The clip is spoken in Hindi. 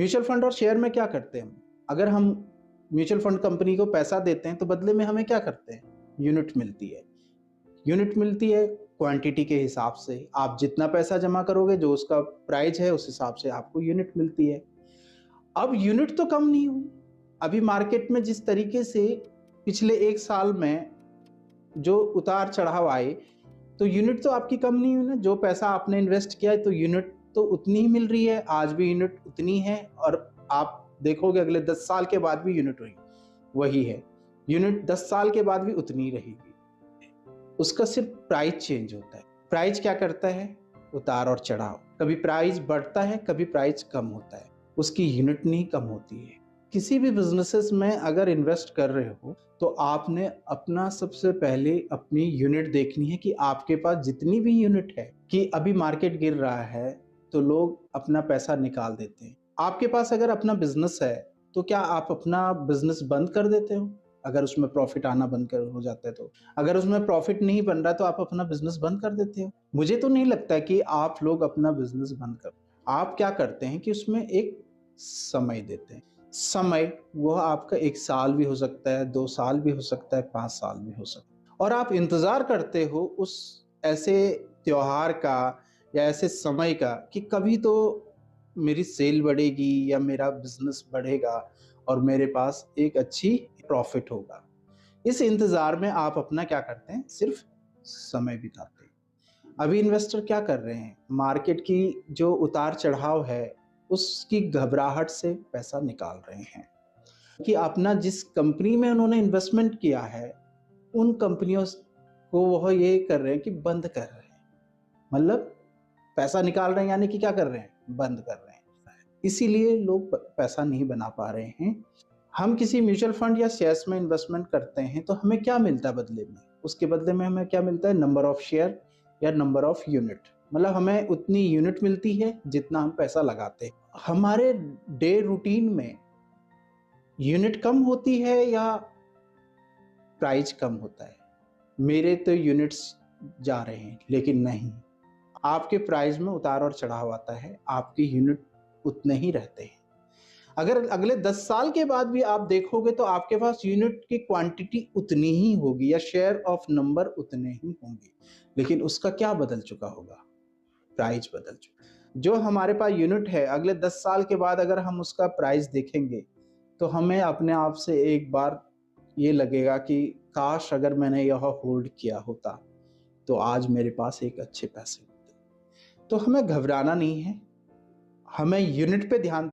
म्यूचुअल फंड और शेयर में क्या करते हैं हम? अगर हम म्यूचुअल फंड कंपनी को पैसा देते हैं तो बदले में हमें क्या करते हैं? यूनिट मिलती है। यूनिट मिलती है क्वांटिटी के हिसाब से। आप जितना पैसा जमा करोगे, जो उसका प्राइस है, उस हिसाब से आपको यूनिट मिलती है। अब यूनिट तो कम नहीं हुई। अभी मार्केट में जिस तरीके से पिछले 1 साल में जो उतार चढ़ाव आए, तो यूनिट तो आपकी कम नहीं हुई ना। जो पैसा आपने इन्वेस्ट किया है तो यूनिट तो उतनी ही मिल रही है। आज भी यूनिट उतनी है और आप देखोगे अगले 10 साल के बाद भी यूनिट वही है। यूनिट 10 साल के बाद भी उतनी ही रहेगी। उसका सिर्फ प्राइस चेंज होता है। प्राइस क्या करता है? उतार और चढ़ाव। कभी प्राइस बढ़ता है, कभी प्राइस कम होता है। उसकी यूनिट नहीं कम होती है। किसी भी बिजनेसेस में अगर इन्वेस्ट कर रहे हो तो आपने अपना सबसे पहले अपनी यूनिट देखनी है कि आपके पास जितनी भी यूनिट है, कि अभी मार्केट गिर रहा है तो लोग अपना पैसा निकाल देते हैं। आपके पास अगर अपना बिजनेस है तो क्या आप अपना बिजनेस बंद कर देते हो अगर उसमें प्रॉफिट आना बंद कर हो जाता है? तो अगर उसमें प्रॉफिट नहीं बन रहा तो आप अपना बिजनेस बंद कर देते हो? मुझे तो नहीं लगता कि आप लोग अपना बिजनेस बंद कर। आप क्या करते हैं कि उसमें एक समय देते हैं। समय वो आपका 1 साल भी हो सकता है, 2 साल भी हो सकता है, 5 साल भी हो सकता है, और आप इंतजार करते हो उस ऐसे त्योहार का या ऐसे समय का कि कभी तो मेरी सेल बढ़ेगी या मेरा बिजनेस बढ़ेगा और मेरे पास एक अच्छी प्रॉफिट होगा। इस इंतजार में आप अपना क्या करते हैं? सिर्फ समय बिताते हैं। अभी इन्वेस्टर क्या कर रहे हैं? मार्केट की जो उतार चढ़ाव है उसकी घबराहट से पैसा निकाल रहे हैं कि अपना जिस कंपनी में उन्होंने इन्वेस्टमेंट किया है उन कंपनियों को वह ये कर रहे हैं कि बंद कर रहे हैं। मतलब पैसा निकाल रहे हैं, यानी कि क्या कर रहे हैं? बंद कर रहे हैं। इसीलिए लोग पैसा नहीं बना पा रहे हैं। हम किसी म्यूचुअल फंड या शेयर्स में इन्वेस्टमेंट करते हैं तो हमें क्या मिलता है बदले में? उसके बदले में हमें क्या मिलता है? नंबर ऑफ शेयर या नंबर ऑफ यूनिट। मतलब हमें उतनी यूनिट मिलती है जितना हम पैसा लगाते हैं। हमारे डे रूटीन में यूनिट कम होती है या प्राइस कम होता है? मेरे तो यूनिट्स जा रहे हैं, लेकिन नहीं, आपके प्राइस में उतार और चढ़ाव आता है, आपकी यूनिट उतने ही रहते हैं। अगर अगले 10 साल के बाद भी आप देखोगे तो आपके पास यूनिट की क्वांटिटी उतनी ही होगी या शेयर ऑफ नंबर उतने ही होंगे, लेकिन उसका क्या बदल चुका होगा? प्राइस बदल चुका। जो हमारे पास यूनिट है, अगले 10 साल के बाद अगर हम उसका प्राइस देखेंगे तो हमें अपने आप से एक बार ये लगेगा कि काश अगर मैंने यह होल्ड किया होता तो आज मेरे पास एक अच्छे पैसे होते। तो हमें घबराना नहीं है, हमें यूनिट पे ध्यान